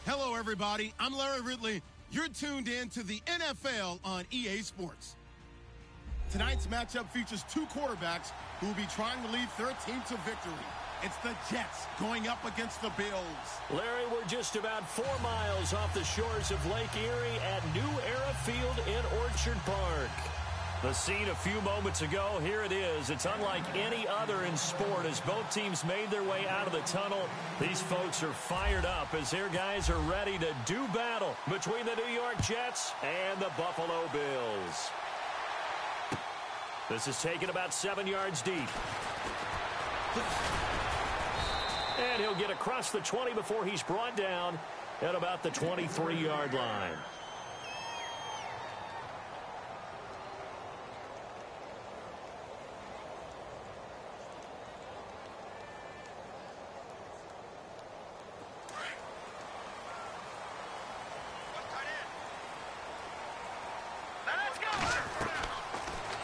Hello, everybody. I'm Larry Ridley. You're tuned in to the NFL on EA Sports. Tonight's matchup features two quarterbacks who will be trying to lead their team to victory. It's the Jets going up against the Bills. Larry, we're just about 4 miles off the shores of Lake Erie at New Era Field in Orchard Park. The scene a few moments ago, here it is. It's unlike any other in sport as both teams made their way out of the tunnel. These folks are fired up as their guys are ready to do battle between the New York Jets and the Buffalo Bills. This is taken about 7 yards deep. And he'll get across the 20 before he's brought down at about the 23-yard line.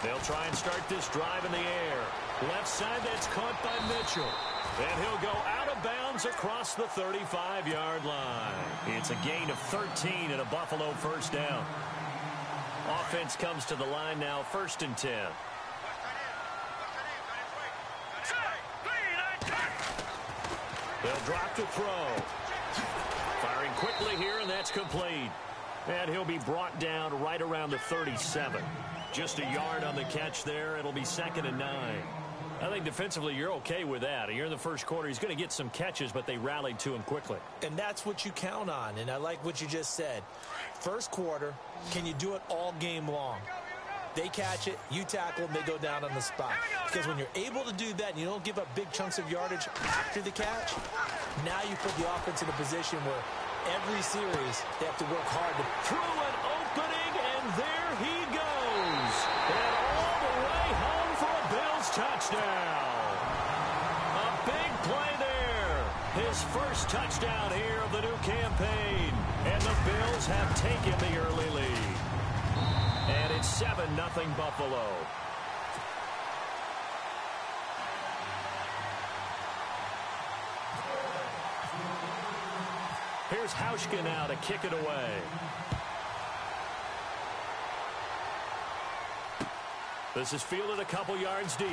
They'll try and start this drive in the air. Left side, that's caught by Mitchell. And he'll go out of bounds across the 35-yard line. It's a gain of 13 and a Buffalo first down. Offense comes to the line now, 1st and 10. They'll drop to throw. Firing quickly here, and that's complete. And he'll be brought down right around the 37. Just a yard on the catch there. It'll be 2nd and 9. I think defensively you're okay with that. You're in the first quarter. He's going to get some catches, but they rallied to him quickly. And that's what you count on, and I like what you just said. First quarter, can you do it all game long? They catch it, you tackle, and they go down on the spot. Because when you're able to do that and you don't give up big chunks of yardage after the catch, now you put the offense in a position where every series they have to work hard to through an opening, and there he goes. And all the way home for a Bills touchdown. A big play there. His first touchdown here of the new campaign. And the Bills have taken the early lead. And it's 7-0 Buffalo. Here's Hauschka now to kick it away. This is fielded a couple yards deep.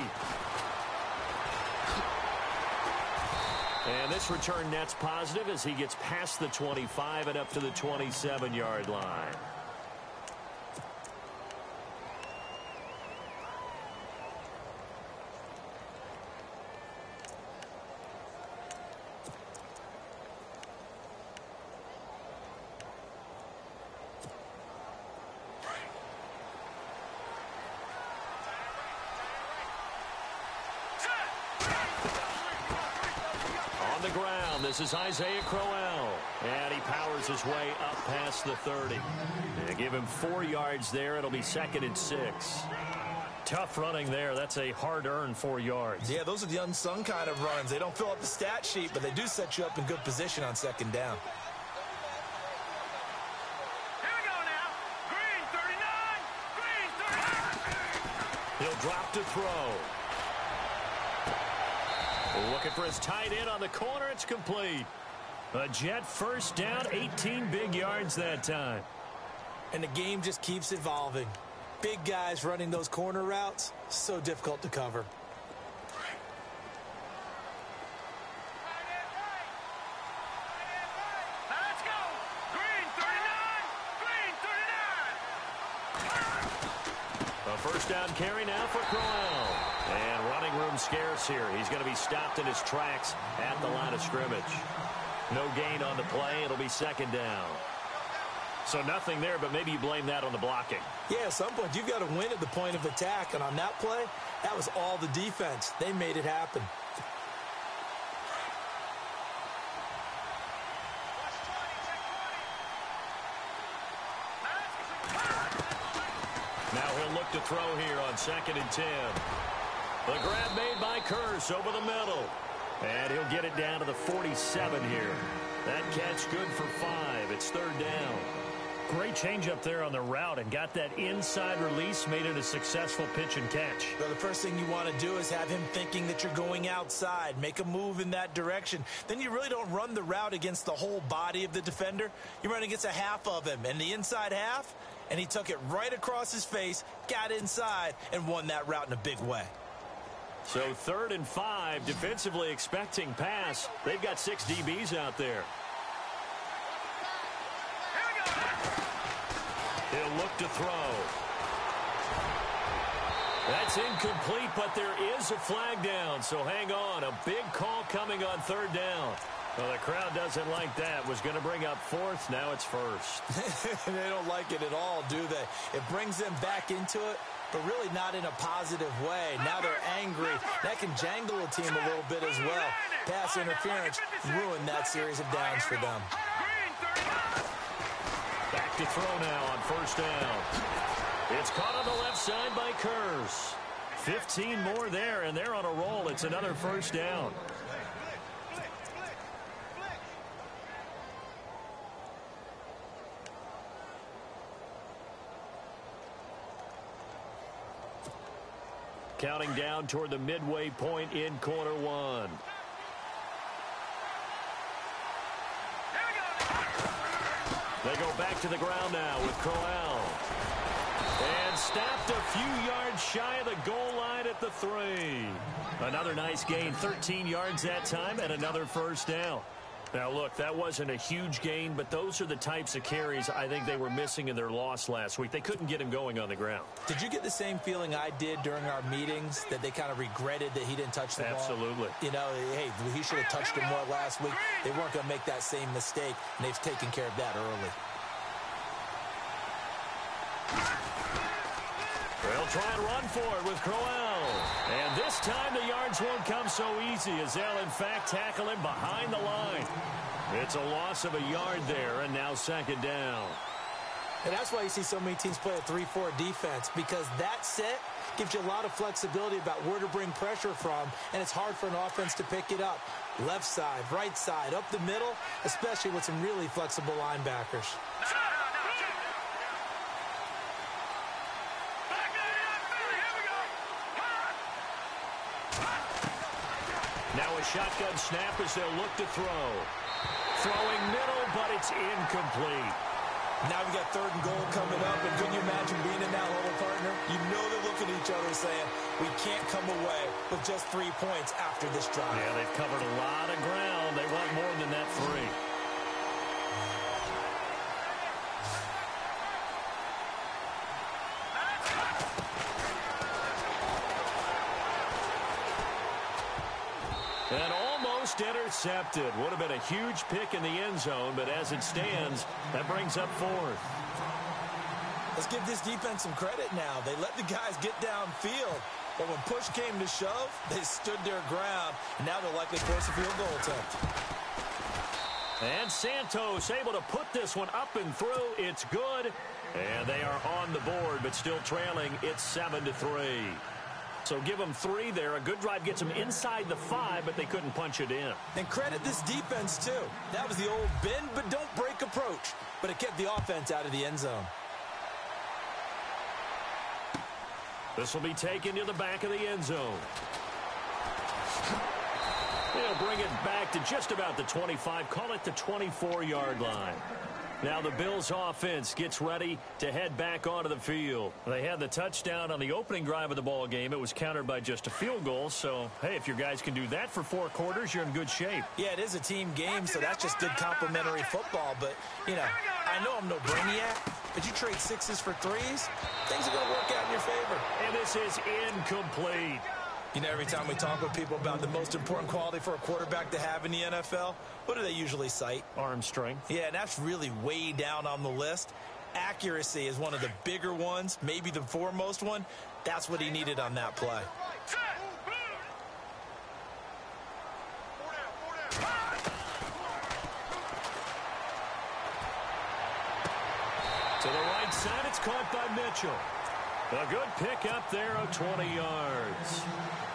And this return net's positive as he gets past the 25 and up to the 27-yard line. This is Isaiah Crowell, and he powers his way up past the 30. They give him 4 yards there. It'll be 2nd and 6. Tough running there. That's a hard-earned 4 yards. Yeah, those are the unsung kind of runs. They don't fill up the stat sheet, but they do set you up in good position on 2nd down. Here we go now. Green 39. Green 39. He'll drop to throw. Looking for his tight end on the corner. It's complete. A Jet first down, 18 big yards that time. And the game just keeps evolving. Big guys running those corner routes, so difficult to cover. Let's go. Green 39. Green 39. A first down carry now for Crowell. And running room scarce here. He's going to be stopped in his tracks at the line of scrimmage. No gain on the play. It'll be 2nd down. So nothing there, but maybe you blame that on the blocking. Yeah, at some point, you've got to win at the point of attack. And on that play, that was all the defense. They made it happen. Now he'll look to throw here on 2nd and 10. The grab made by Curse over the middle. And he'll get it down to the 47 here. That catch good for 5. It's 3rd down. Great change up there on the route and got that inside release, made it a successful pitch and catch. Well, the first thing you want to do is have him thinking that you're going outside, make a move in that direction. Then you really don't run the route against the whole body of the defender. You run against a half of him, and the inside half, and he took it right across his face, got inside, and won that route in a big way. So 3rd and 5, defensively expecting pass. They've got 6 DBs out there. He'll look to throw. That's incomplete, but there is a flag down, so hang on. A big call coming on 3rd down. Well, the crowd doesn't like that. Was going to bring up 4th. Now it's 1st. They don't like it at all, do they? It brings them back into it, but really not in a positive way. Now they're angry. That can jangle a team a little bit as well. Pass interference ruined that series of downs for them. Back to throw now on 1st down. It's caught on the left side by Kurz. 15 more there, and they're on a roll. It's another 1st down. Counting down toward the midway point in quarter 1. They go back to the ground now with Crowell. And snapped a few yards shy of the goal line at the 3. Another nice gain, 13 yards that time, and another 1st down. Now, look, that wasn't a huge gain, but those are the types of carries I think they were missing in their loss last week. They couldn't get him going on the ground. Did you get the same feeling I did during our meetings, that they kind of regretted that he didn't touch the ball? Absolutely. You know, hey, he should have touched him more last week. They weren't going to make that same mistake, and they've taken care of that early. They'll try and run for it with Crowell. And this time the yards won't come so easy as they'll, in fact, tackle him behind the line. It's a loss of a yard there, and now 2nd down. And that's why you see so many teams play a 3-4 defense, because that set gives you a lot of flexibility about where to bring pressure from, and it's hard for an offense to pick it up. Left side, right side, up the middle, especially with some really flexible linebackers. Now a shotgun snap as they'll look to throw. Throwing middle, but it's incomplete. Now we got 3rd and goal coming up, and couldn't you imagine being in that huddle, partner? You know they're looking at each other saying, we can't come away with just 3 points after this drive. Yeah, they've covered a lot of ground. They want more than that 3. And almost intercepted. Would have been a huge pick in the end zone, but as it stands, that brings up 4th. Let's give this defense some credit now. They let the guys get downfield, but when push came to shove, they stood their ground, and now they're likely force a field goal attempt. And Santos able to put this one up and through. It's good, and they are on the board, but still trailing. It's 7-3. So give them 3 there. A good drive gets them inside the 5, but they couldn't punch it in. And credit this defense, too. That was the old bend but don't break approach, but it kept the offense out of the end zone. This will be taken to the back of the end zone. They'll bring it back to just about the 25. Call it the 24-yard line. Now the Bills offense gets ready to head back onto the field. They had the touchdown on the opening drive of the ball game. It was countered by just a field goal. So, hey, if your guys can do that for 4 quarters, you're in good shape. Yeah, it is a team game, so that's just good complimentary football. But, you know, I know I'm no brainiac, but you trade 6s for 3s, things are going to work out in your favor. And this is incomplete. You know, every time we talk with people about the most important quality for a quarterback to have in the NFL, what do they usually cite? Arm strength. Yeah, and that's really way down on the list. Accuracy is one of the bigger ones, maybe the foremost one. That's what he needed on that play. To the right side, it's caught by Mitchell. A good pick up there of 20 yards.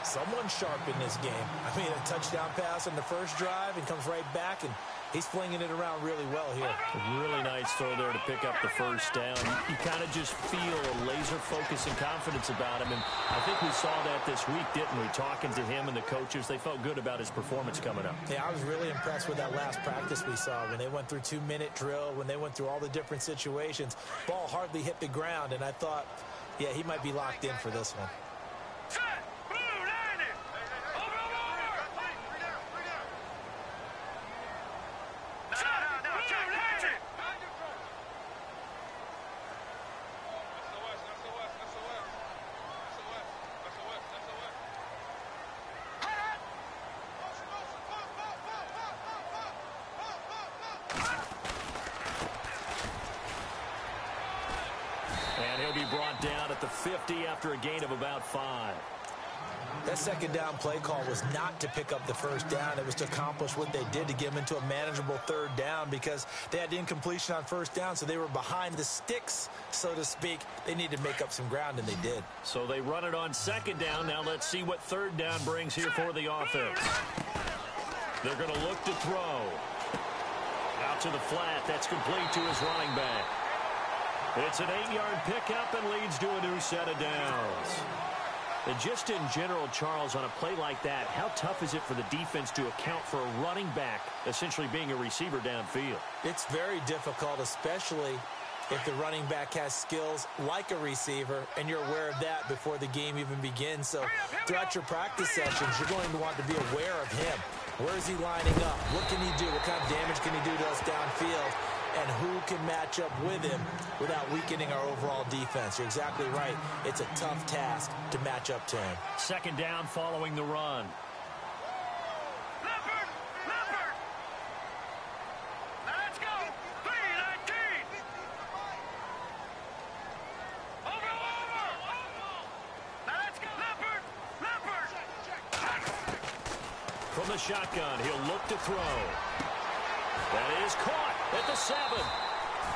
Someone sharp in this game. I mean, a touchdown pass on the first drive and comes right back and He's flinging it around really well here. A really nice throw there to pick up the first down. You kind of just feel a laser focus and confidence about him, and I think we saw that this week, didn't we? Talking to him and the coaches, they felt good about his performance coming up. Yeah, I was really impressed with that last practice we saw when they went through 2-minute drill, when they went through all the different situations. Ball hardly hit the ground, and I thought, yeah, he might be locked in for this one. And he'll be brought down at the 50 after a gain of about 5. That second down play call was not to pick up the first down. It was to accomplish what they did to get them into a manageable third down because they had incompletion on first down, so they were behind the sticks, so to speak. They needed to make up some ground, and they did. So they run it on second down. Now let's see what third down brings here for the offense. They're going to look to throw. Out to the flat. That's complete to his running back. It's an 8-yard pickup and leads to a new set of downs. And just in general, Charles, on a play like that, how tough is it for the defense to account for a running back essentially being a receiver downfield? It's very difficult, especially if the running back has skills like a receiver, and you're aware of that before the game even begins. So throughout your practice sessions, you're going to want to be aware of him. Where is he lining up? What can he do? What kind of damage can he do to us downfield? And who can match up with him without weakening our overall defense? You're exactly right. It's a tough task to match up to him. Second down following the run. Leopard! Leopard! Now let's go! 3-19! Over! Now let's go! Leopard! Leopard! From the shotgun, he'll look to throw. That is caught at the 7.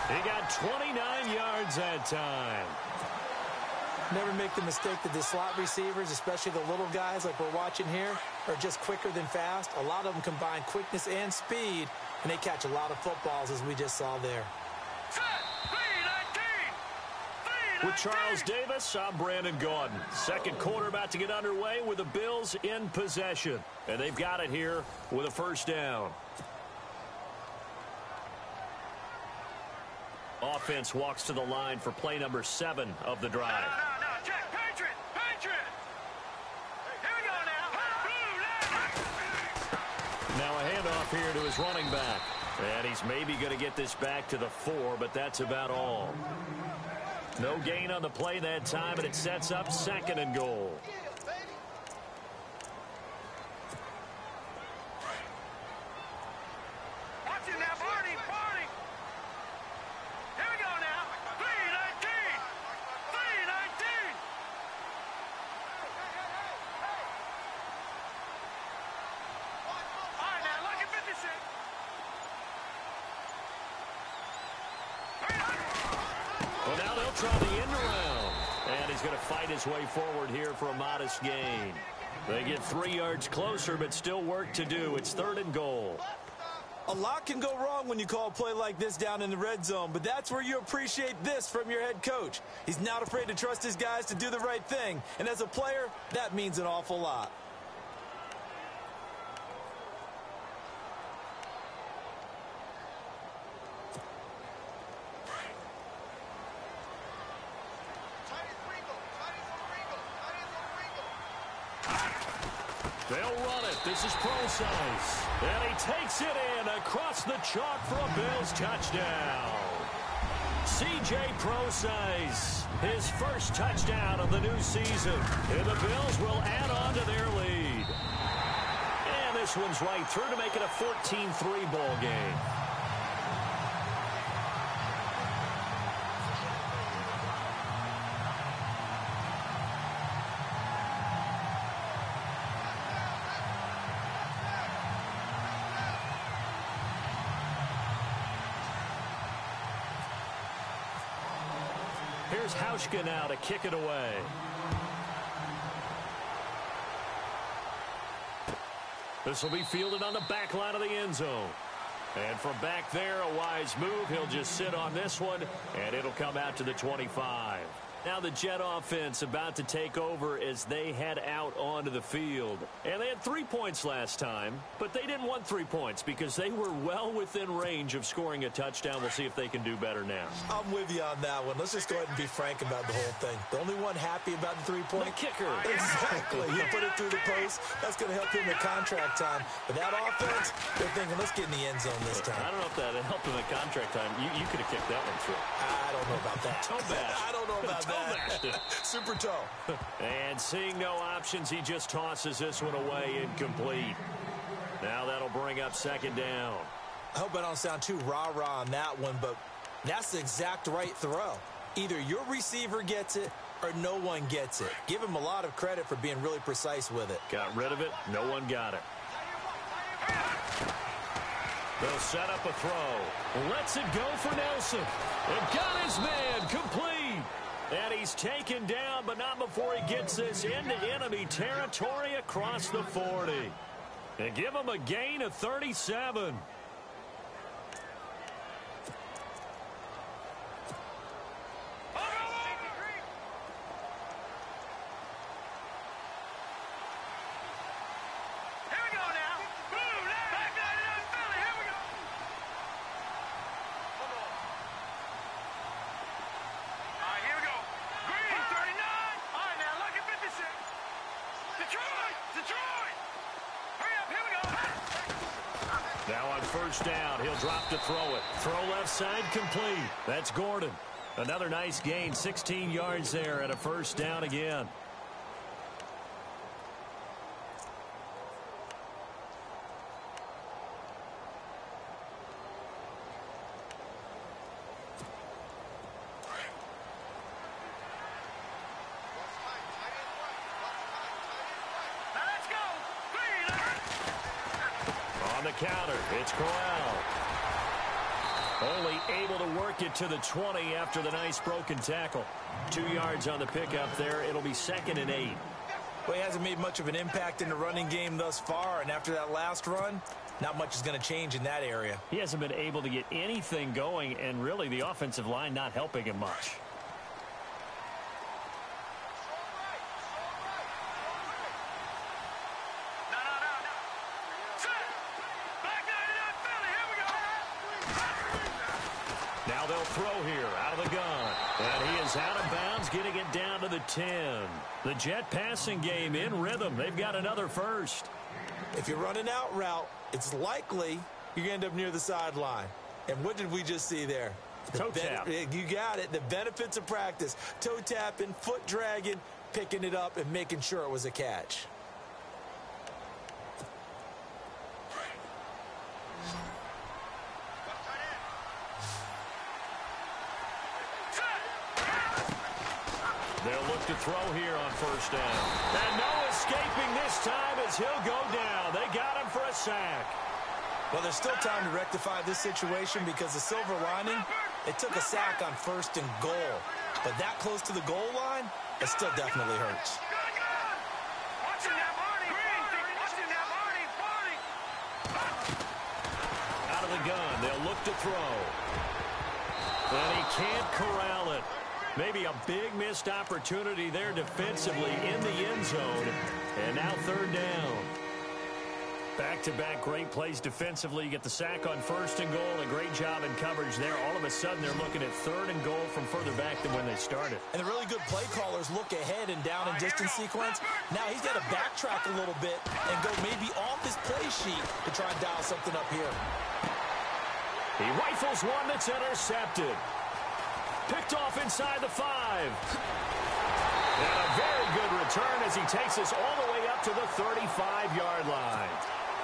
He got 29 yards that time. Never make the mistake that the slot receivers, especially the little guys like we're watching here, are just quicker than fast. A lot of them combine quickness and speed, and they catch a lot of footballs, as we just saw there. With Charles Davis, I'm Brandon Gaudin. Second quarter about to get underway with the Bills in possession. And they've got it here with a first down. Offense walks to the line for play number 7 of the drive. No, check. Patriot! Patriot! Here we go now. Now a handoff here to his running back. And he's maybe going to get this back to the 4, but that's about all. No gain on the play that time, and it sets up 2nd and goal. Watch it now, party! Here we go now. 3-19! 3-19! All right, now, look at 56. Well, now they'll try the end around. And he's going to fight his way forward here for a modest gain. They get 3 yards closer, but still work to do. It's 3rd and goal. A lot can go wrong when you call a play like this down in the red zone, but that's where you appreciate this from your head coach. He's not afraid to trust his guys to do the right thing, and as a player, that means an awful lot. They'll run it. This is Procise. And he takes it in across the chalk for a Bills touchdown. C.J. Procise, his first touchdown of the new season. And the Bills will add on to their lead. And this one's right through to make it a 14-3 ball game. Here's Hauschka now to kick it away. This will be fielded on the back line of the end zone. And from back there, a wise move. He'll just sit on this one, and it'll come out to the 25. Now the Jet offense about to take over as they head out onto the field. And they had 3 points last time, but they didn't want 3 points because they were well within range of scoring a touchdown. We'll see if they can do better now. I'm with you on that one. Let's just go ahead and be frank about the whole thing. The only one happy about the 3-point? The kicker. Exactly. He put it through the post. That's going to help him in contract time. But that offense, they're thinking, let's get in the end zone this time. I don't know if that helped him at contract time. You could have kicked that one through. I don't know about that. Toe bash. I don't know about that. Super toe. And seeing no options, he just tosses this one away incomplete. Now that'll bring up second down. I hope I don't sound too rah-rah on that one, but that's the exact right throw. Either your receiver gets it or no one gets it. Give him a lot of credit for being really precise with it. Got rid of it. No one got it. They'll set up a throw. Lets it go for Nelson. And got his man complete. And he's taken down, but not before he gets this into enemy territory across the 40. And give him a gain of 37. First down. He'll drop to throw it. Throw left side complete. That's Gordon. Another nice gain. 16 yards there and a first down again. Counter. It's Corral. Only able to work it to the 20 after the nice broken tackle. 2 yards on the pickup there. It'll be 2nd and 8. Well, he hasn't made much of an impact in the running game thus far, and after that last run, not much is going to change in that area. He hasn't been able to get anything going, and really the offensive line not helping him much. Throw here out of the gun. And he is out of bounds, getting it down to the 10. The Jet passing game in rhythm. They've got another first. If you're running out route, it's likely you're going to end up near the sideline. And what did we just see there? Toe tap. You got it. The benefits of practice. Toe tapping, foot dragging, picking it up, and making sure it was a catch. They'll look to throw here on first down. And no escaping this time as he'll go down. They got him for a sack. Well, there's still time to rectify this situation because the silver lining, it took a sack on 1st and goal. But that close to the goal line, it still definitely hurts. Out of the gun, they'll look to throw. And he can't corral it. Maybe a big missed opportunity there defensively in the end zone. And now 3rd down. Back-to-back great plays defensively. You get the sack on 1st and goal. A great job in coverage there. All of a sudden, they're looking at 3rd and goal from further back than when they started. And the really good play callers look ahead and down and distance sequence. Now he's got to backtrack a little bit and go maybe off his play sheet to try and dial something up here. He rifles one that's intercepted. Picked off inside the 5. And a very good return as he takes us all the way up to the 35-yard line.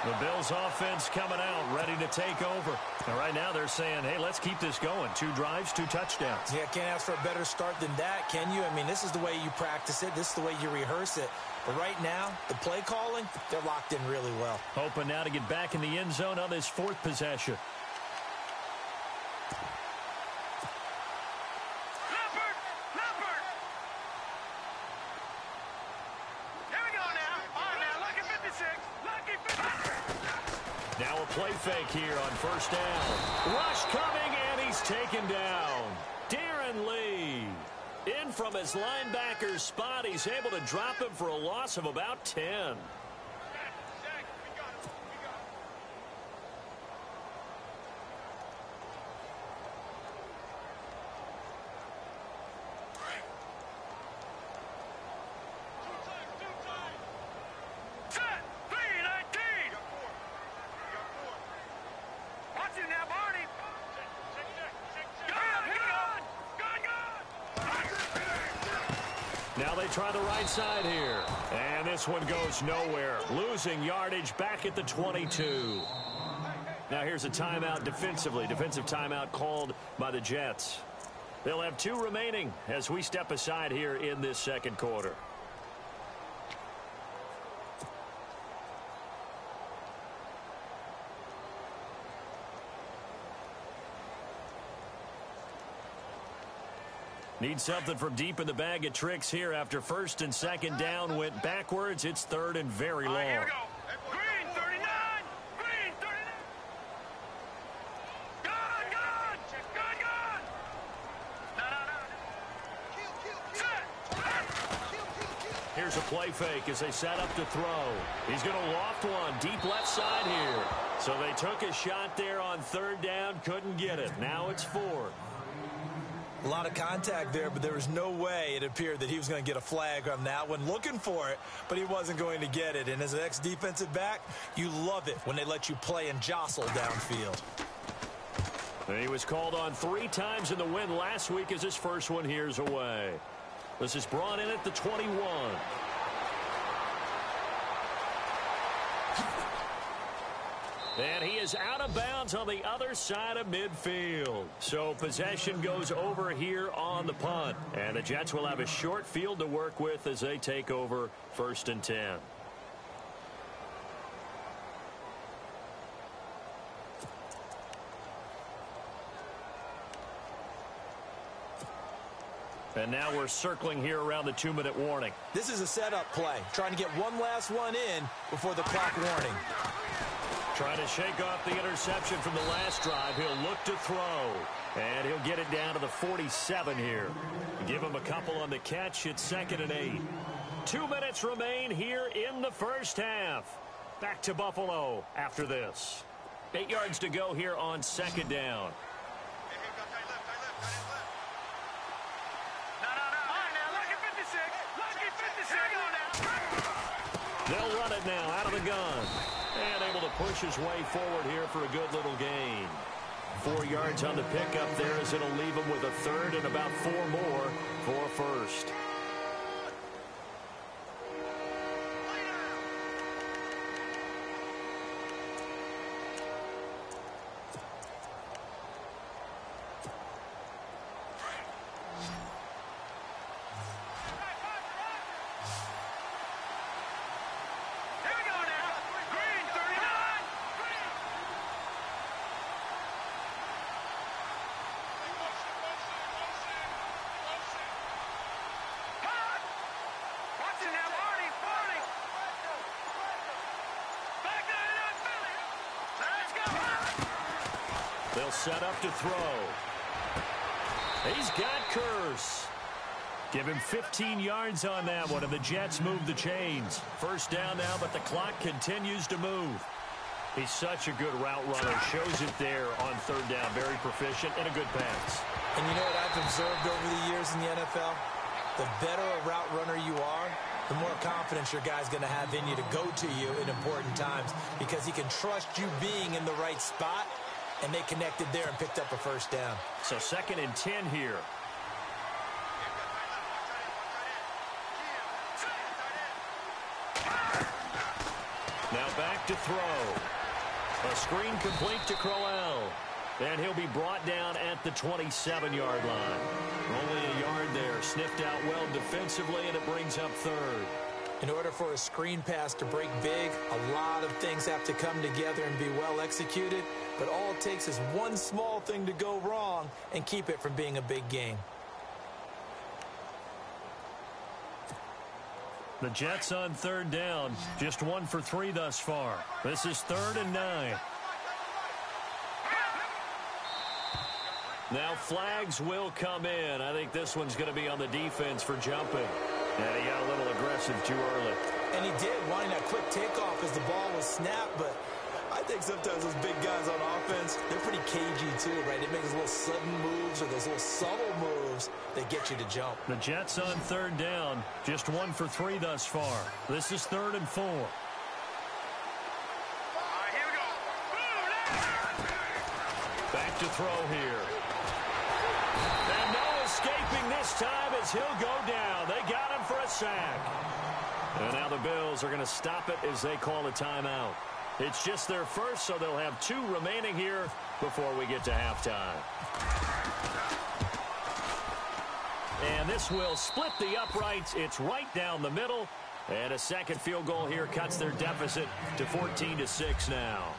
The Bills offense coming out, ready to take over. And right now they're saying, hey, let's keep this going. 2 drives, 2 touchdowns. Yeah, can't ask for a better start than that, can you? I mean, this is the way you practice it. This is the way you rehearse it. But right now, the play calling, they're locked in really well. Hoping now to get back in the end zone on this 4th possession. play fake here on first down. Rush coming, and he's taken down. Darren Lee. In from his linebacker's spot, he's able to drop him for a loss of about 10. Now they try the right side here. And this one goes nowhere. Losing yardage back at the 22. Now here's a timeout defensively. Defensive timeout called by the Jets. They'll have 2 remaining as we step aside here in this second quarter. Need something from deep in the bag of tricks here after first and second down went backwards. It's third and very long. Here we go. Green 39. Green 39. Good, good. Good, good. No. Here's a play fake as they set up to throw. He's going to loft one deep left side here. So they took a shot there on third down, couldn't get it. Now it's fourth. A lot of contact there, but there was no way it appeared that he was going to get a flag on that one. Looking for it, but he wasn't going to get it. And as an ex-defensive back, you love it when they let you play and jostle downfield. And he was called on 3 times in the win last week as his first one here's away. This is brought in at the 21. And he is out of bounds on the other side of midfield. So possession goes over here on the punt. And the Jets will have a short field to work with as they take over first and 10. And now we're circling here around the 2-minute warning. This is a setup play, trying to get one last one in before the clock warning. Trying to shake off the interception from the last drive. He'll look to throw. And he'll get it down to the 47 here. Give him a couple on the catch. It's 2nd and 8. 2 minutes remain here in the first half. Back to Buffalo after this. 8 yards to go here on 2nd down. They'll run it now out of the gun. And able to push his way forward here for a good little gain. 4 yards on the pickup there as it'll leave him with a third and about 4 more for first. They'll set up to throw. He's got Curse. Give him 15 yards on that one, and the Jets move the chains. First down now, but the clock continues to move. He's such a good route runner. Shows it there on third down. Very proficient and a good pass. And you know what I've observed over the years in the NFL? The better a route runner you are, the more confidence your guy's going to have in you to go to you in important times because he can trust you being in the right spot, and they connected there and picked up a first down. So 2nd and 10 here. Now back to throw. A screen complete to Crowell. And he'll be brought down at the 27-yard line. Only a yard there. Sniffed out well defensively, and it brings up third. In order for a screen pass to break big, a lot of things have to come together and be well executed. But all it takes is one small thing to go wrong and keep it from being a big game. The Jets on third down, just 1 for 3 thus far. This is 3rd and 9. Now flags will come in. I think this one's going to be on the defense for jumping. And he got a little aggressive too early. And he did, wanting that quick takeoff as the ball was snapped. But I think sometimes those big guys on offense, they're pretty cagey too, right? They make those little sudden moves or those little subtle moves that get you to jump. The Jets on third down. Just 1 for 3 thus far. This is 3rd and 4. Back to throw here. And no escaping this time as he'll go down. They got him for a sack. And now the Bills are going to stop it as they call a timeout. It's just their first, so they'll have 2 remaining here before we get to halftime. And this will split the uprights. It's right down the middle. And a second field goal here cuts their deficit to 14-6 now.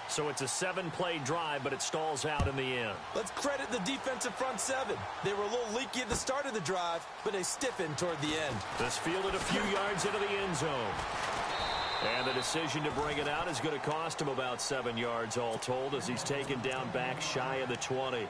So it's a 7-play drive, but it stalls out in the end. Let's credit the defensive front 7. They were a little leaky at the start of the drive, but they stiffened toward the end. This fielded a few yards into the end zone. And the decision to bring it out is going to cost him about 7 yards all told as he's taken down back shy of the 20.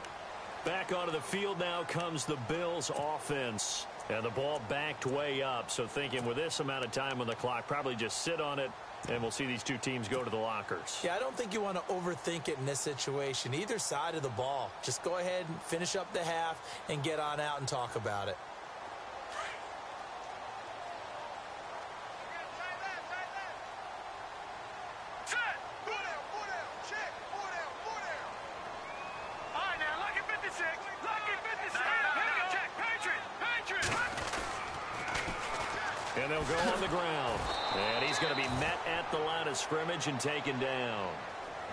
Back onto the field now comes the Bills offense. And the ball backed way up. So thinking with this amount of time on the clock, probably just sit on it, and we'll see these 2 teams go to the lockers. Yeah, I don't think you want to overthink it in this situation. Either side of the ball. Just go ahead and finish up the half and get on out and talk about it. And they'll go on the ground. And he's going to be met at the line of scrimmage and taken down.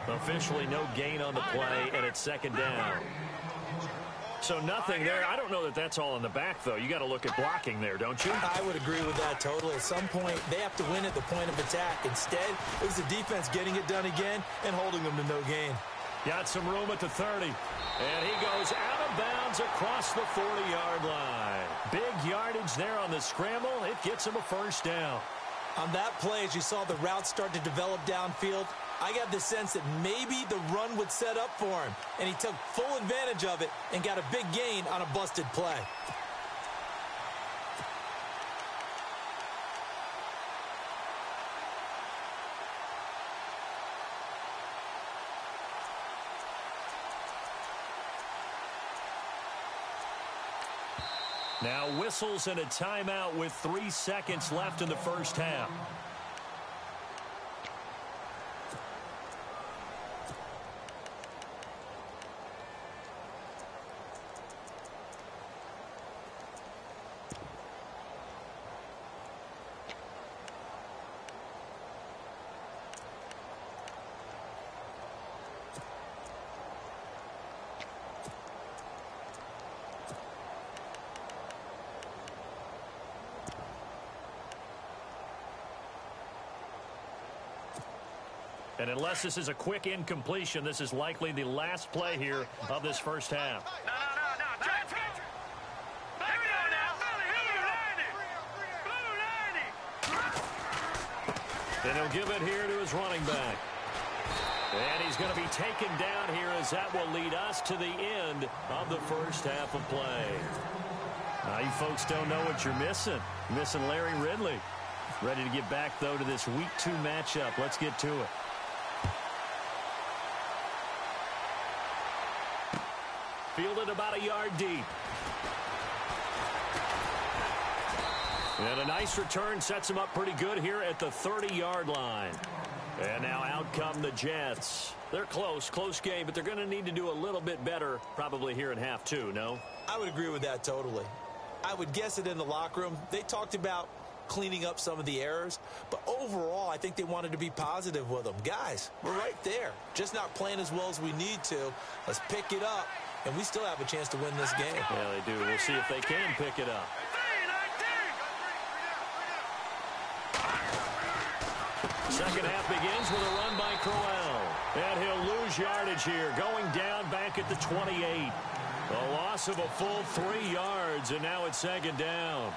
Officially no gain on the play, and it's 2nd down. So nothing there. I don't know that that's all in the back, though. You got to look at blocking there, don't you? I would agree with that totally. At some point, they have to win at the point of attack. Instead, it was the defense getting it done again and holding them to no gain. Got some room at the 30. And he goes out of bounds across the 40-yard line. Big yardage there on the scramble. It gets him a 1st down. On that play, as you saw the route start to develop downfield, I got the sense that maybe the run would set up for him. And he took full advantage of it and got a big gain on a busted play. Now whistles and a timeout with 3 seconds left in the first half. And unless this is a quick incompletion, this is likely the last play here of this first half. No. Here we go now. Blue 90. And he'll give it here to his running back. And he's going to be taken down here as that will lead us to the end of the first half of play. Now, you folks don't know what you're missing. You're missing Larry Ridley. Ready to get back, though, to this Week 2 matchup. Let's get to it. Fielded about a yard deep. And a nice return sets him up pretty good here at the 30-yard line. And now out come the Jets. They're close game, but they're going to need to do a little bit better probably here in half 2, no? I would agree with that totally. I would guess that in the locker room, they talked about cleaning up some of the errors, but overall, I think they wanted to be positive with them. Guys, we're right there. Just not playing as well as we need to. Let's pick it up, and we still have a chance to win this game. Yeah, they do. We'll see if they can pick it up. Second half begins with a run by Crowell. And he'll lose yardage here, going down back at the 28. A loss of a full 3 yards, and now it's 2nd down.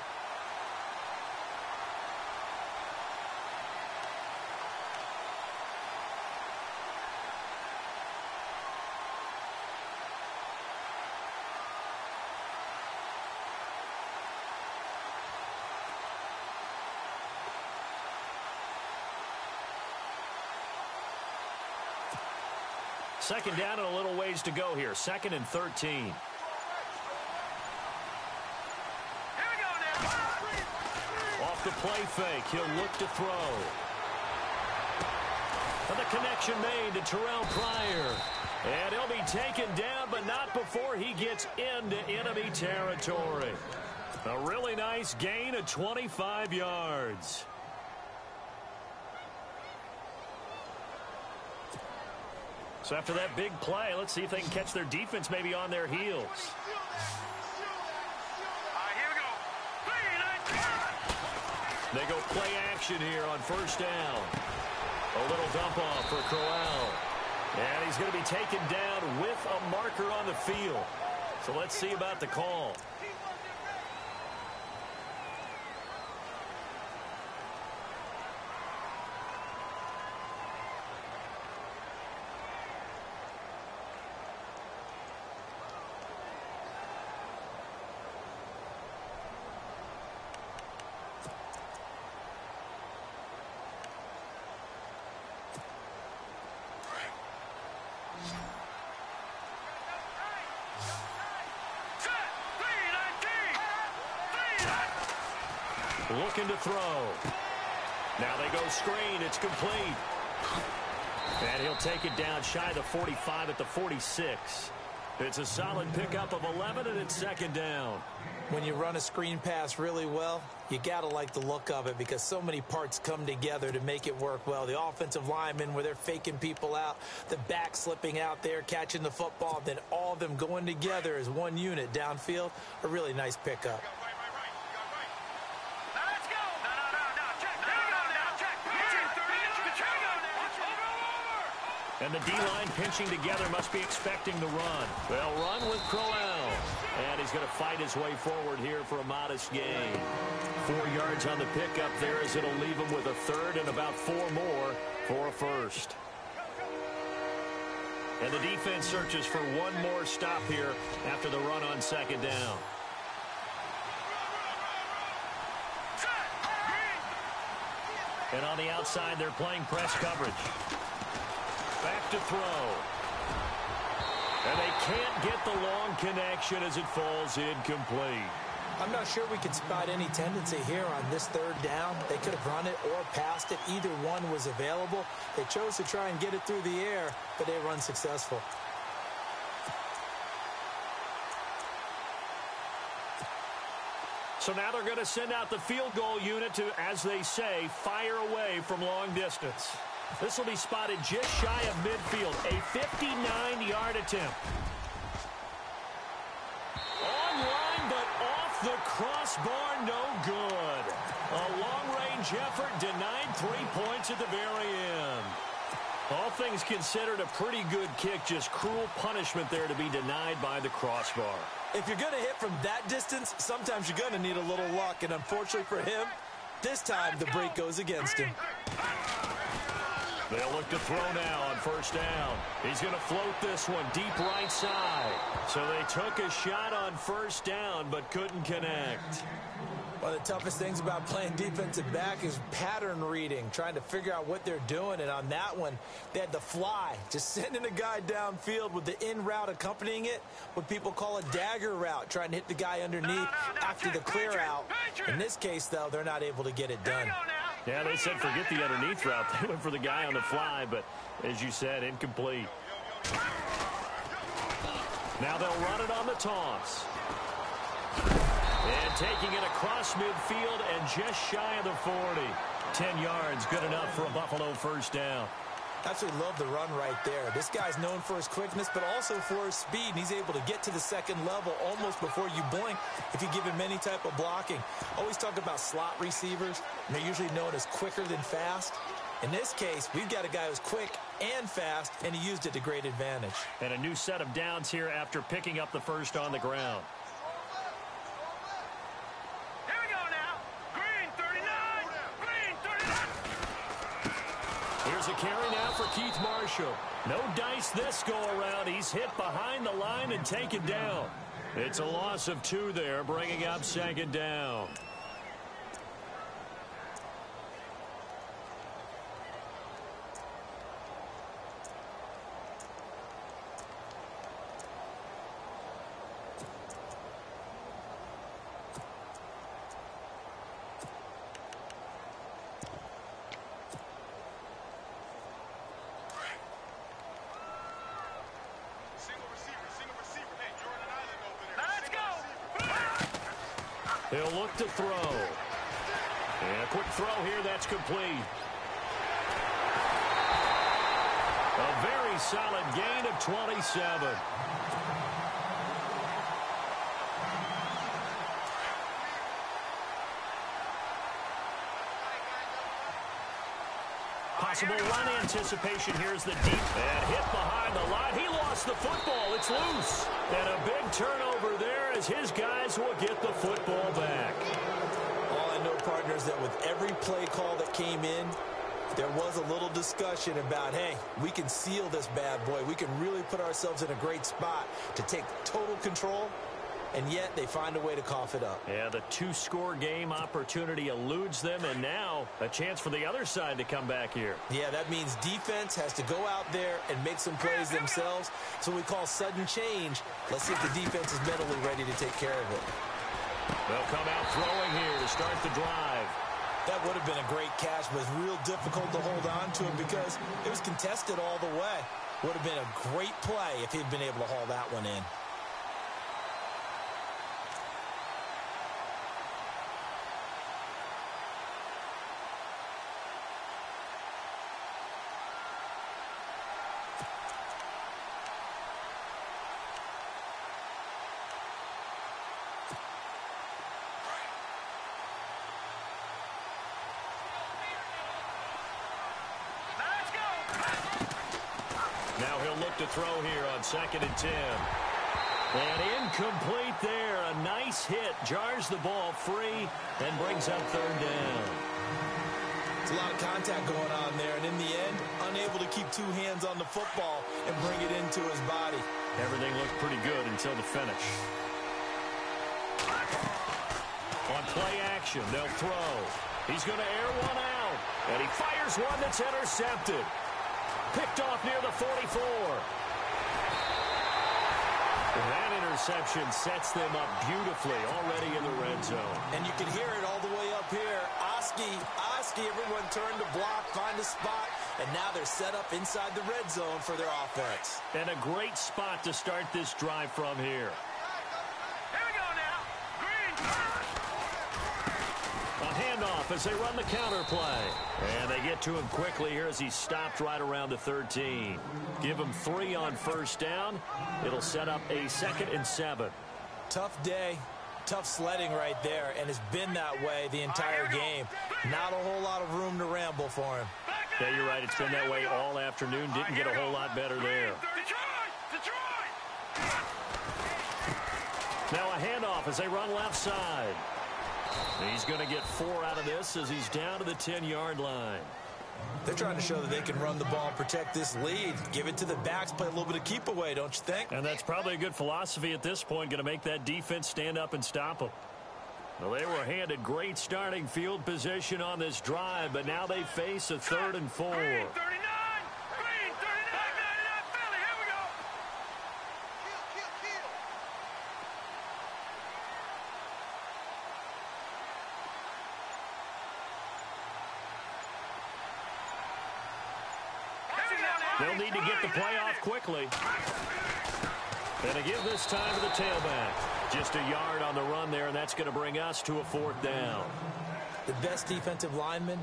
second down and a little ways to go here. 2nd and 13. Here we go now. Off the play fake, he'll look to throw. And the connection made to Terrell Pryor. And he'll be taken down, but not before he gets into enemy territory. A really nice gain of 25 yards. So after that big play, let's see if they can catch their defense maybe on their heels. Here we go. They go play action here on first down. A little dump off for Crowell. And he's going to be taken down with a marker on the field. So let's see about the call. Looking to throw. Now they go screen. It's complete. And he'll take it down shy of the 45 at the 46. It's a solid pickup of 11, and it's second down. When you run a screen pass really well, you got to like the look of it because so many parts come together to make it work well. The offensive linemen, where they're faking people out, the back slipping out there, catching the football, then all of them going together as one unit downfield. A really nice pickup. And the D-line pinching together must be expecting the run. They'll run with Crowell. And he's going to fight his way forward here for a modest gain. 4 yards on the pickup there as it'll leave him with a third and about 4 more for a first. And the defense searches for one more stop here after the run on second down. And on the outside, they're playing press coverage. Back to throw. And they can't get the long connection as it falls incomplete. I'm not sure we could spot any tendency here on this third down. They could have run it or passed it. Either one was available. They chose to try and get it through the air, but they were unsuccessful. So now they're going to send out the field goal unit to, as they say, fire away from long distance. This will be spotted just shy of midfield. A 59-yard attempt. Online, but off the crossbar, no good. A long-range effort denied 3 points at the very end. All things considered, a pretty good kick. Just cruel punishment there to be denied by the crossbar. If you're going to hit from that distance, sometimes you're going to need a little luck. And unfortunately for him, this time the break goes against him. They'll look to throw now on first down. He's going to float this one deep right side. So they took a shot on first down but couldn't connect. One of the toughest things about playing defensive back is pattern reading, trying to figure out what they're doing. And on that one, they had the fly, just sending a guy downfield with the in route accompanying it, what people call a dagger route, trying to hit the guy underneath after the clear out. In this case, though, they're not able to get it done. Yeah, they said forget the underneath route. They went for the guy on the fly, but as you said, incomplete. Now they'll run it on the toss. And taking it across midfield and just shy of the 40. 10 yards, good enough for a Buffalo first down. Absolutely love the run right there. This guy's known for his quickness, but also for his speed. And he's able to get to the second level almost before you blink if you give him any type of blocking. Always talk about slot receivers, and they're usually known as quicker than fast. In this case, we've got a guy who's quick and fast, and he used it to great advantage. And a new set of downs here after picking up the first on the ground. Here we go now. Green 39. Green 39. Here's a carry now for Keith Marshall. No dice this go-around. He's hit behind the line and taken down. It's a loss of 2 there, bringing up second down. He'll look to throw. And a quick throw here, that's complete. A very solid gain of 27. Possible run anticipation. Here's the deep and hit behind the line. He lost the football. It's loose. And a big turnover there as his guys will get the football back. All I know, partners, that with every play call that came in, there was a little discussion about, hey, we can seal this bad boy. We can really put ourselves in a great spot to take total control. And yet they find a way to cough it up. Yeah, the two-score game opportunity eludes them, and now a chance for the other side to come back here. Yeah, that means defense has to go out there and make some plays themselves. So we call sudden change. Let's see if the defense is mentally ready to take care of it. They'll come out throwing here to start the drive. That would have been a great catch, but it's real difficult to hold on to it because it was contested all the way. Would have been a great play if he'd been able to haul that one in. Now he'll look to throw here on 2nd and 10. And incomplete there. A nice hit. Jars the ball free and brings up 3rd down. It's a lot of contact going on there. And in the end, unable to keep two hands on the football and bring it into his body. Everything looked pretty good until the finish. On play action, they'll throw. He's going to air one out. And he fires one that's intercepted. Picked off near the 44. That interception sets them up beautifully already in the red zone. And you can hear it all the way up here. Oski, everyone turned to block, find a spot, and now they're set up inside the red zone for their offense. And a great spot to start this drive from here. Here we go now. Green. A handoff as they run the counter play. And they get to him quickly here as he's stopped right around the 13. Give him 3 on 1st down. It'll set up a 2nd and 7. Tough day, tough sledding right there, and it's been that way the entire game. Not a whole lot of room to ramble for him. Yeah, you're right. It's been that way all afternoon. Didn't get a whole lot better there. Detroit! Now a handoff as they run left side. He's going to get 4 out of this as he's down to the 10-yard line. They're trying to show that they can run the ball and protect this lead. Give it to the backs, play a little bit of keep away, don't you think? And that's probably a good philosophy at this point, going to make that defense stand up and stop them. Well, they were handed great starting field position on this drive, but now they face a 3rd and 4. Green 39! Green 39! Back 99 Philly, here we go! Kill. They'll need to get the play off quickly. And to give this time to the tailback. Just a yard on the run there, and that's going to bring us to a 4th down. The best defensive linemen,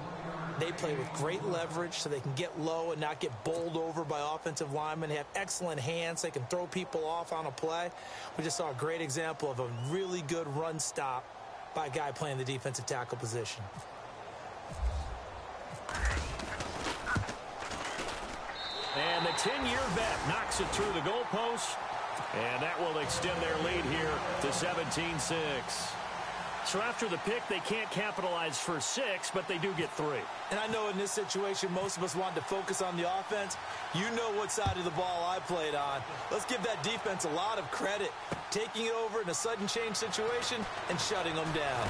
they play with great leverage so they can get low and not get bowled over by offensive linemen. They have excellent hands. They can throw people off on a play. We just saw a great example of a really good run stop by a guy playing the defensive tackle position. And the 10-year vet knocks it through the goalpost. And that will extend their lead here to 17-6. So after the pick, they can't capitalize for 6, but they do get 3. And I know in this situation, most of us want to focus on the offense. You know what side of the ball I played on. Let's give that defense a lot of credit. Taking it over in a sudden change situation and shutting them down.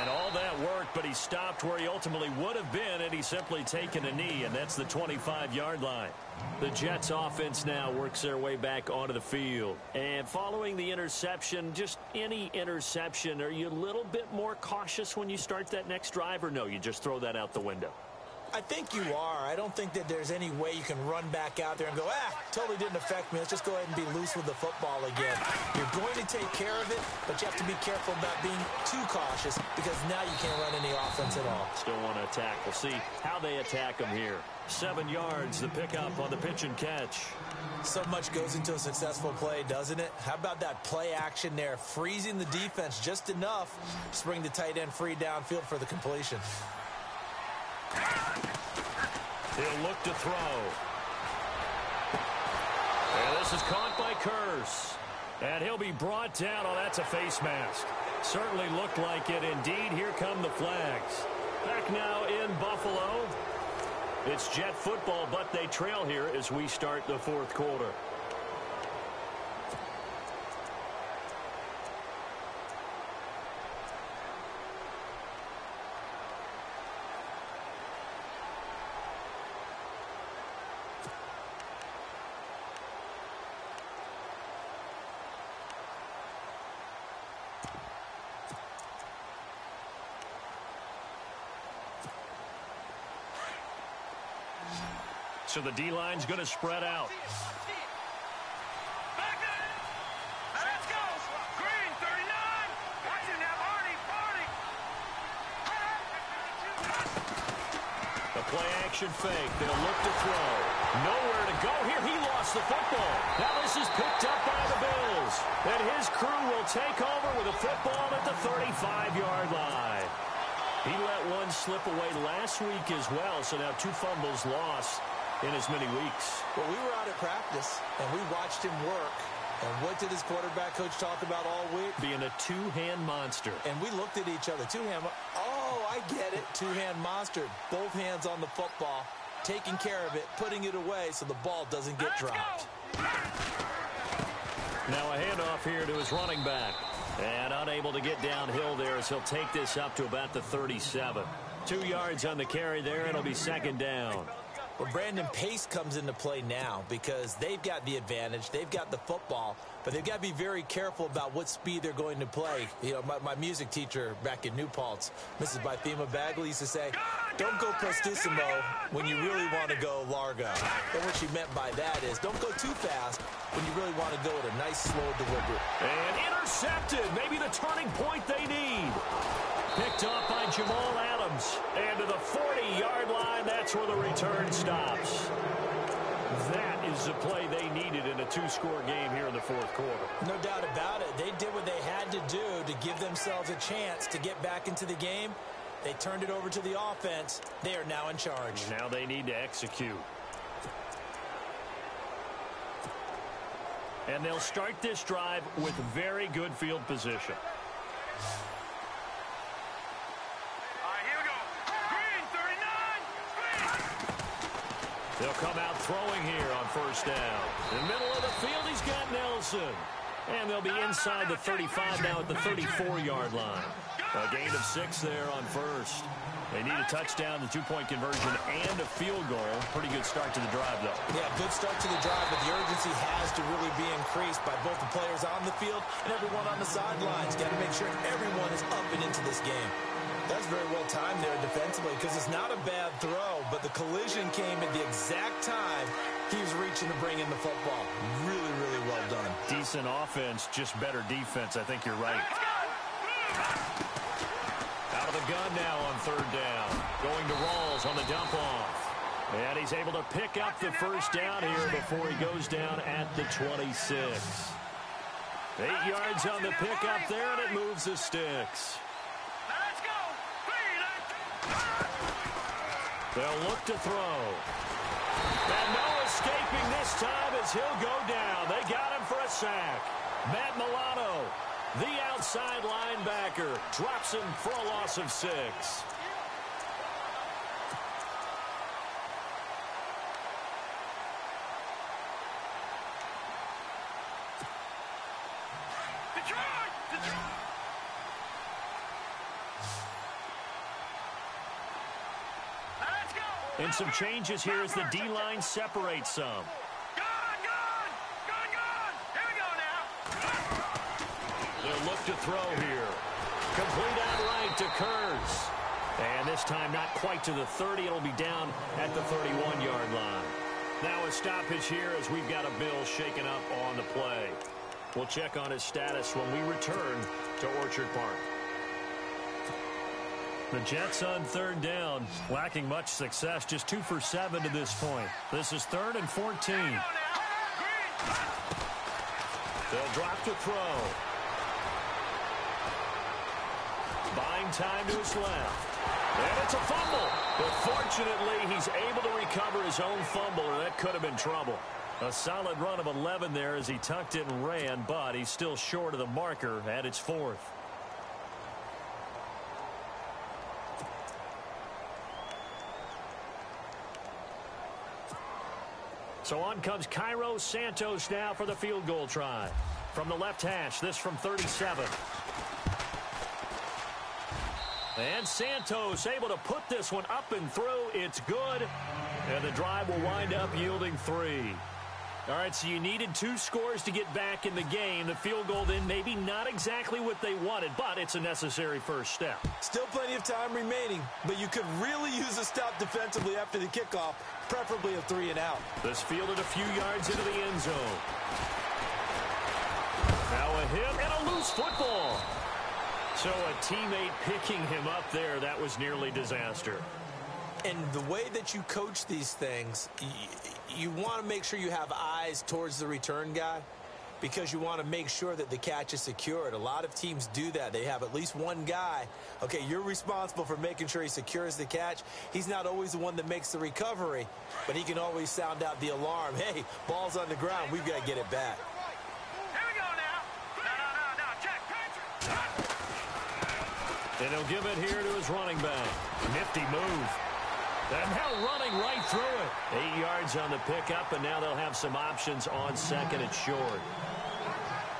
And all that worked, but he stopped where he ultimately would have been, and he's simply taken a knee, and that's the 25-yard line. The Jets offense now works their way back onto the field. And following the interception, just any interception, are you a little bit more cautious when you start that next drive, or no, you just throw that out the window? I think you are. I don't think that there's any way you can run back out there and go, totally didn't affect me. Let's just go ahead and be loose with the football again. You're going to probably take care of it, but you have to be careful about being too cautious because now you can't run any offense at all. Still want to attack. We'll see how they attack them here. 7 yards, the pickup on the pitch and catch. So much goes into a successful play, doesn't it? How about that play action there, freezing the defense just enough to bring the tight end free downfield for the completion. He'll look to throw. And this is caught by Curse. And he'll be brought down. Oh, that's a face mask. Certainly looked like it indeed. Here come the flags. Back now in Buffalo. It's Jet football, but they trail here as we start the fourth quarter. So the D-line's going to spread out. Back up. Let's go. Green, 39. Watch it now, Barney. The play action fake. They'll look to throw. Nowhere to go here. He lost the football. Now this is picked up by the Bills. And his crew will take over with a football at the 35-yard line. He let one slip away last week as well, so now 2 fumbles lost in as many weeks. Well, we were out at practice, and we watched him work. And what did his quarterback coach talk about all week? Being a two-hand monster. And we looked at each other. Two-hand. Oh, I get it. Two-hand monster. Both hands on the football, taking care of it, putting it away so the ball doesn't get dropped. Now a handoff here to his running back. And unable to get downhill there as he'll take this up to about the 37. 2 yards on the carry there. It'll be second down. Well, Brandon, pace comes into play now because they've got the advantage. They've got the football, but they've got to be very careful about what speed they're going to play. You know, my music teacher back in New Paltz, Mrs. Bythema Bagley, used to say, don't go prestissimo when you really want to go largo. And what she meant by that is don't go too fast when you really want to go at a nice, slow delivery. And intercepted. Maybe the turning point they need. Picked off by Jamal Adams. And to the 40-yard line, that's where the return stops. That is the play they needed in a 2-score game here in the fourth quarter. No doubt about it. They did what they had to do to give themselves a chance to get back into the game. They turned it over to the offense. They are now in charge. Now they need to execute. And they'll start this drive with very good field position. They'll come out throwing here on first down. In the middle of the field, he's got Nelson. And they'll be inside the 35 now at the 34-yard line. A gain of 6 there on first. They need a touchdown, the 2-point conversion, and a field goal. Pretty good start to the drive, though. Yeah, good start to the drive, but the urgency has to really be increased by both the players on the field and everyone on the sidelines. Got to make sure everyone is up and into this game. That's very well timed there defensively because it's not a bad throw, but the collision came at the exact time he was reaching to bring in the football. Really, really well done. Decent offense, just better defense. I think you're right. Out of the gun now on third down. Going to Rawls on the dump off. And he's able to pick up the first down here before he goes down at the 26. 8 yards on the pickup there, and it moves the sticks. They'll look to throw. And no escaping this time as he'll go down. They got him for a sack. Matt Milano, the outside linebacker, drops him for a loss of 6. And some changes here as the D-line separates some. Gone! Here we go now. They'll look to throw here. Complete out right to Kurtz. And this time not quite to the 30. It'll be down at the 31-yard line. Now a stoppage here as we've got a Bill shaken up on the play. We'll check on his status when we return to Orchard Park. The Jets on third down, lacking much success, just 2 for 7 to this point. This is 3rd and 14. They'll drop to throw. Buying time to his left. And it's a fumble. But fortunately, he's able to recover his own fumble, or that could have been trouble. A solid run of 11 there as he tucked it and ran, but he's still short of the marker at its 4th. So on comes Cairo Santos now for the field goal try. From the left hash, this from 37. And Santos able to put this one up and through. It's good. And the drive will wind up yielding 3. All right, so you needed 2 scores to get back in the game. The field goal then maybe not exactly what they wanted, but it's a necessary first step. Still plenty of time remaining, but you could really use a stop defensively after the kickoff, preferably a 3 and out. This fielded a few yards into the end zone. Now a hit and a loose football. So a teammate picking him up there, that was nearly disaster. And the way that you coach these things, you want to make sure you have eyes towards the return guy because you want to make sure that the catch is secured. A lot of teams do that. They have at least one guy. Okay, you're responsible for making sure he secures the catch. He's not always the one that makes the recovery, but he can always sound out the alarm. Hey, ball's on the ground. We've got to get it back. Here we go now. No, check. And he'll give it here to his running back. Nifty move. And now running right through it. 8 yards on the pickup, and now they'll have some options on second and short.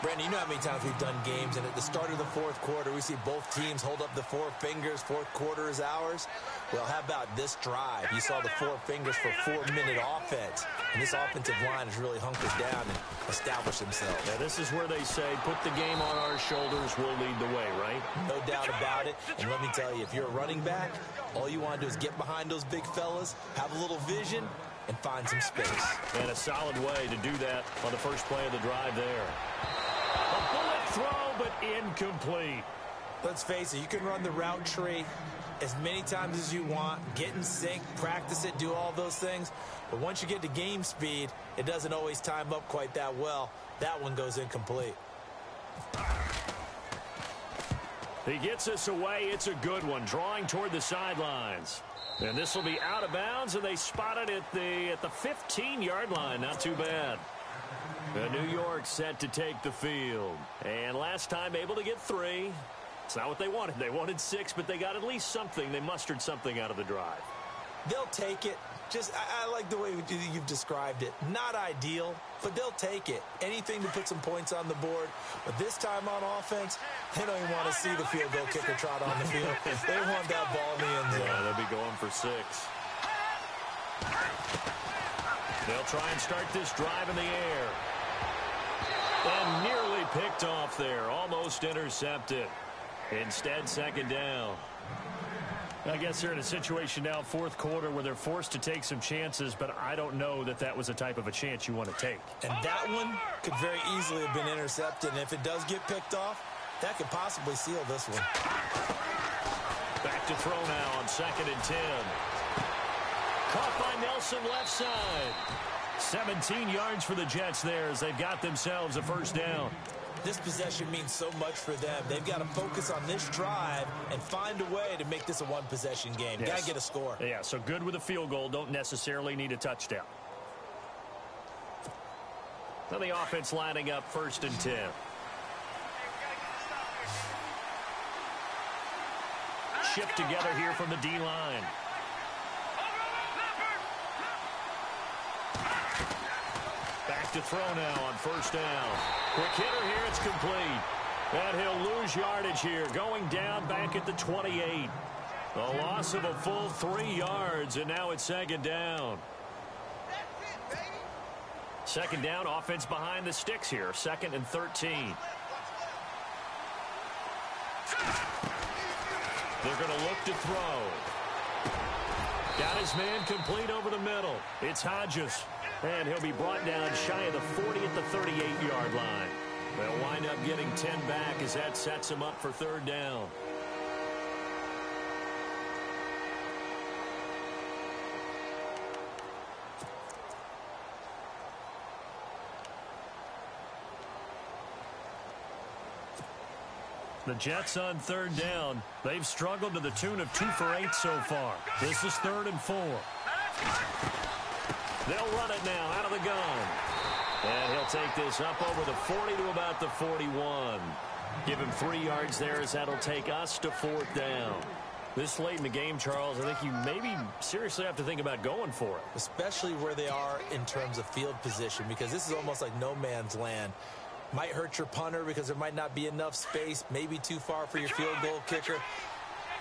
Brandon, you know how many times we've done games, and at the start of the 4th quarter, we see both teams hold up the 4 fingers, 4th quarter is ours. Well, how about this drive? You saw the 4 fingers for 4-minute offense, and this offensive line has really hunkered down and established themselves. Now, this is where they say, put the game on our shoulders, we'll lead the way, right? No doubt about it, and let me tell you, if you're a running back, all you want to do is get behind those big fellas, have a little vision, and find some space. And a solid way to do that on the first play of the drive there. A bullet throw, but incomplete. Let's face it, you can run the route tree as many times as you want, get in sync, practice it, do all those things. But once you get to game speed, it doesn't always time up quite that well. That one goes incomplete. He gets us away. It's a good one, drawing toward the sidelines. And this will be out of bounds, and they spot it at the 15-yard line. Not too bad. New York set to take the field. And last time able to get 3. It's not what they wanted. They wanted 6, but they got at least something. They mustered something out of the drive. They'll take it. I like the way you've described it. Not ideal, but they'll take it. Anything to put some points on the board. But this time on offense, they don't even want to see the field goal kicker trot on the field. They want that ball in the end zone. Yeah, they'll be going for 6. They'll try and start this drive in the air. And nearly picked off there. Almost intercepted. Instead, second down. I guess they're in a situation now, 4th quarter, where they're forced to take some chances, but I don't know that that was a type of a chance you want to take. And that one could very easily have been intercepted, and if it does get picked off, that could possibly seal this one. Back to throw now on 2nd and 10. Caught by Nelson left side. 17 yards for the Jets there as they've got themselves a first down. This possession means so much for them. They've got to focus on this drive and find a way to make this a one-possession game. Yes. Got to get a score. Yeah, so good with a field goal. Don't necessarily need a touchdown. Now the offense lining up 1st and 10. Shift together here from the D-line. Back to throw now on 1st down. Quick hitter here, it's complete. And he'll lose yardage here, going down back at the 28. A loss of a full 3 yards, and now it's 2nd down. 2nd down, offense behind the sticks here, 2nd and 13. They're going to look to throw. Got his man complete over the middle. It's Hodges. And he'll be brought down shy of the 40 at the 38-yard line. They'll wind up getting 10 back as that sets them up for third down. The Jets on third down. They've struggled to the tune of 2 for 8 so far. This is 3rd and 4. They'll run it now out of the gun. And he'll take this up over the 40 to about the 41. Give him 3 yards there as that'll take us to 4th down. This late in the game, Charles, I think you maybe seriously have to think about going for it. Especially where they are in terms of field position, because this is almost like no man's land. Might hurt your punter because there might not be enough space, maybe too far for your field goal kicker.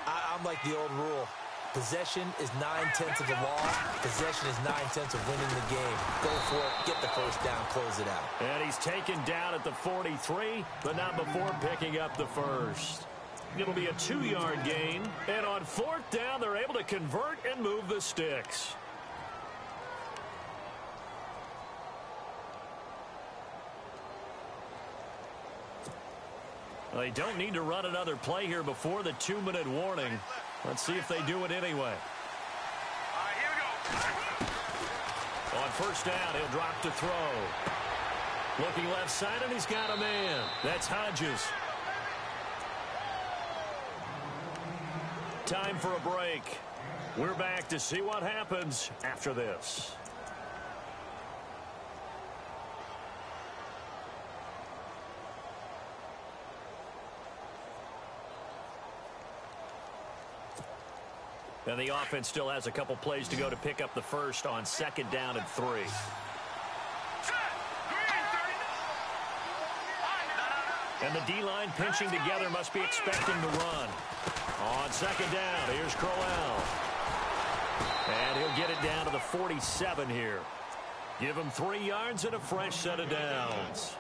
I'm like the old rule. Possession is 9/10 of the law. Possession is 9/10 of winning the game. Go for it, get the first down, close it out. And he's taken down at the 43, but not before picking up the first. It'll be a 2-yard gain. And on 4th down, they're able to convert and move the sticks. They don't need to run another play here before the 2-minute warning. Let's see if they do it anyway. All right, here we go. On 1st down, he'll drop to throw. Looking left side, and he's got a man. That's Hodges. Time for a break. We're back to see what happens after this. And the offense still has a couple plays to go to pick up the first on 2nd down and 3. And the D-line pinching together, must be expecting to run. On 2nd down, here's Crowell. And he'll get it down to the 47 here. Give him 3 yards and a fresh set of downs.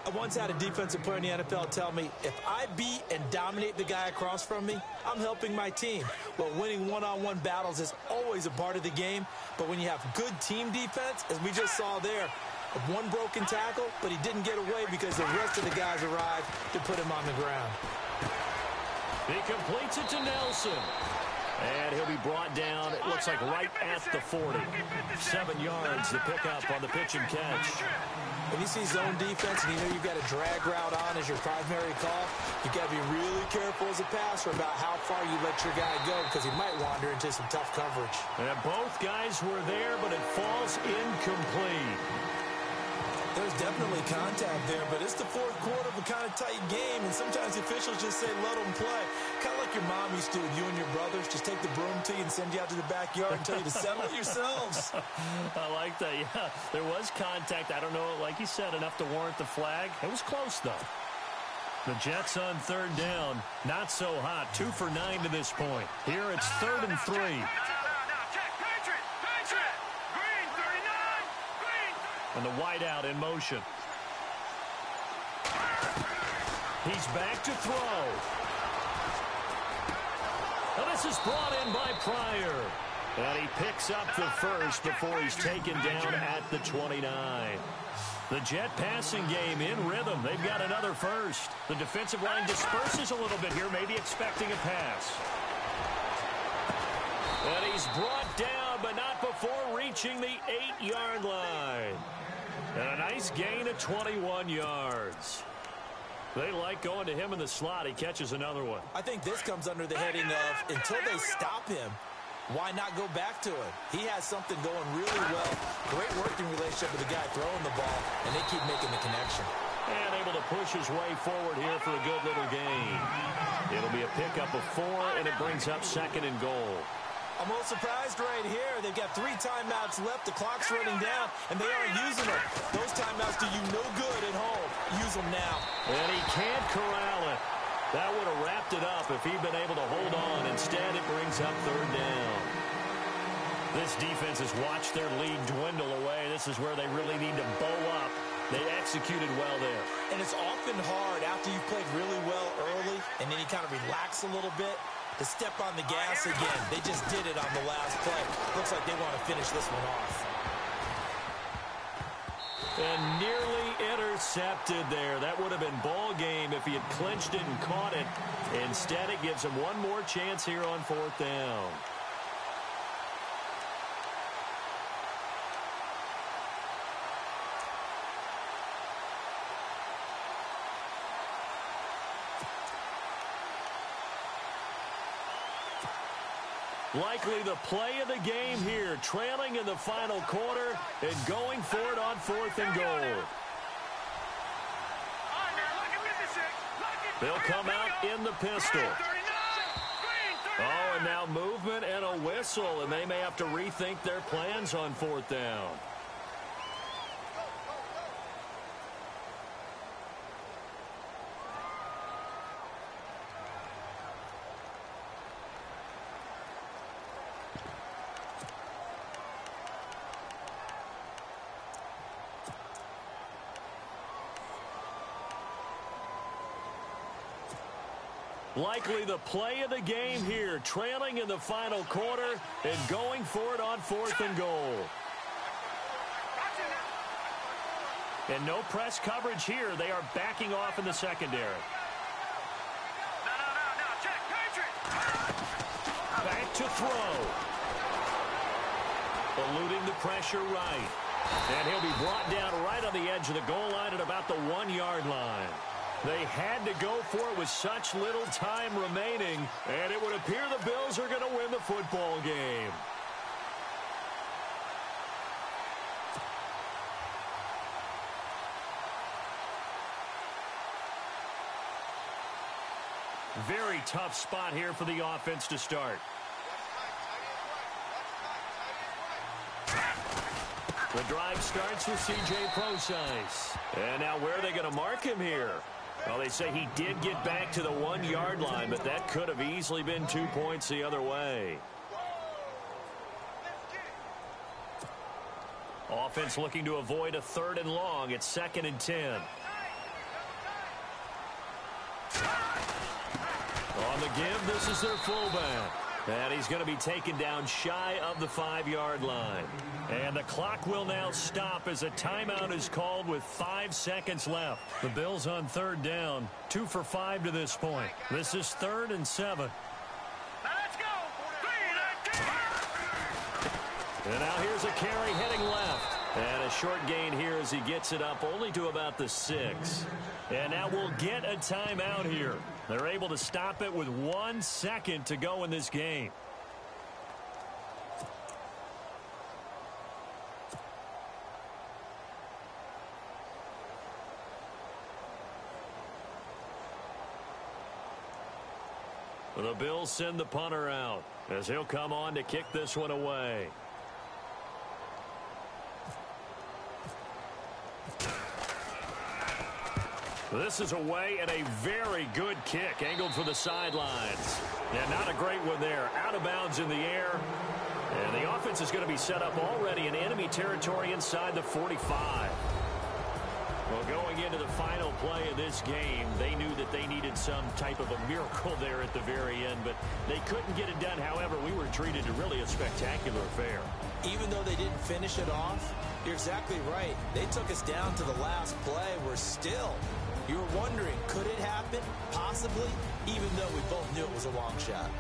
I once had a defensive player in the NFL tell me, if I beat and dominate the guy across from me, I'm helping my team. Well, winning one-on-one battles is always a part of the game, but when you have good team defense, as we just saw there, one broken tackle, but he didn't get away because the rest of the guys arrived to put him on the ground. He completes it to Nelson. And he'll be brought down, it looks like right at the 40. 7 yards to pick up on the pitch and catch. When you see zone defense and you know you've got a drag route on as your primary call, you've got to be really careful as a passer about how far you let your guy go because he might wander into some tough coverage. And both guys were there, but it falls incomplete. There's definitely contact there, but it's the 4th quarter of a kind of tight game, and sometimes the officials just say, let them play. Kind of like your mom used to with you and your brothers. Just take the broom to you and send you out to the backyard and tell you to settle it yourselves. I like that, yeah. There was contact. I don't know, like you said, enough to warrant the flag. It was close, though. The Jets on 3rd down. Not so hot. 2 for 9 to this point. Here it's 3rd and 3. And the wideout in motion. He's back to throw. And this is brought in by Pryor. And he picks up the first before he's taken down at the 29. The Jet passing game in rhythm. They've got another first. The defensive line disperses a little bit here, maybe expecting a pass. And he's brought down, but not before reaching the 8-yard line. And a nice gain of 21 yards. They like going to him in the slot. He catches another one. I think this comes under the heading of, until they stop him, why not go back to it? He has something going really well. Great working relationship with the guy throwing the ball, and they keep making the connection. And able to push his way forward here for a good little gain. It'll be a pickup of 4, and it brings up 2nd and goal. I'm a little surprised right here. They've got 3 timeouts left. The clock's running down, and they aren't using them. Those timeouts do you no good at home. Use them now. And he can't corral it. That would have wrapped it up if he'd been able to hold on. Instead, it brings up 3rd down. This defense has watched their lead dwindle away. This is where they really need to bow up. They executed well there. And it's often hard after you've played really well early, and then you kind of relax a little bit, to step on the gas again. They just did it on the last play. Looks like they want to finish this one off. And nearly intercepted there. That would have been ball game if he had clinched it and caught it. Instead, it gives him one more chance here on 4th down. Likely the play of the game here, trailing in the final quarter and going for it on 4th and goal. They'll come out in the pistol. Oh, and now movement and a whistle, and they may have to rethink their plans on 4th down. Likely the play of the game here, trailing in the final quarter and going for it on 4th and goal. And no press coverage here. They are backing off in the secondary. Back to throw. Eluding the pressure right. And he'll be brought down right on the edge of the goal line at about the 1-yard line. They had to go for it with such little time remaining, and it would appear the Bills are going to win the football game. Very tough spot here for the offense to start. The drive starts with C.J. Procise. And now where are they going to mark him here? Well, they say he did get back to the 1-yard line, but that could have easily been 2 points the other way. Offense looking to avoid a 3rd and long. It's 2nd and 10. On the give, this is their fullback. And he's going to be taken down shy of the 5-yard line. And the clock will now stop as a timeout is called with 5 seconds left. The Bills on 3rd down, 2 for 5 to this point. This is 3rd and 7. Let's go. 3, And now here's a carry heading left. And a short gain here as he gets it up only to about the 6. And now we'll get a timeout here. They're able to stop it with 1 second to go in this game. The Bills send the punter out as he'll come on to kick this one away. This is away and a very good kick angled for the sidelines. Yeah, not a great one there. Out of bounds in the air. And the offense is going to be set up already in enemy territory inside the 45. Well, going into the final play of this game, they knew that they needed some type of a miracle there at the very end, but they couldn't get it done. However, we were treated to really a spectacular affair. Even though they didn't finish it off, you're exactly right. They took us down to the last play. We're still, you were wondering, could it happen? Possibly, even though we both knew it was a long shot.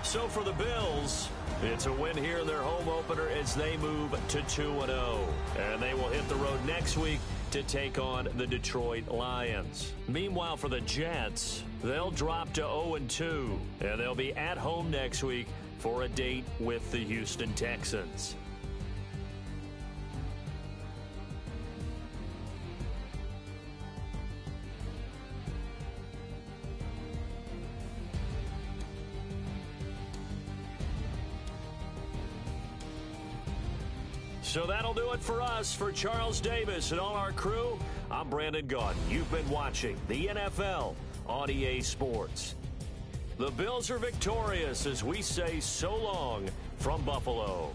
So for the Bills, it's a win here in their home opener as they move to 2-0. And they will hit the road next week to take on the Detroit Lions. Meanwhile, for the Jets, they'll drop to 0-2. And they'll be at home next week for a date with the Houston Texans. So that'll do it for us. For Charles Davis and all our crew, I'm Brandon Gaudin. You've been watching the NFL on EA Sports. The Bills are victorious as we say so long from Buffalo.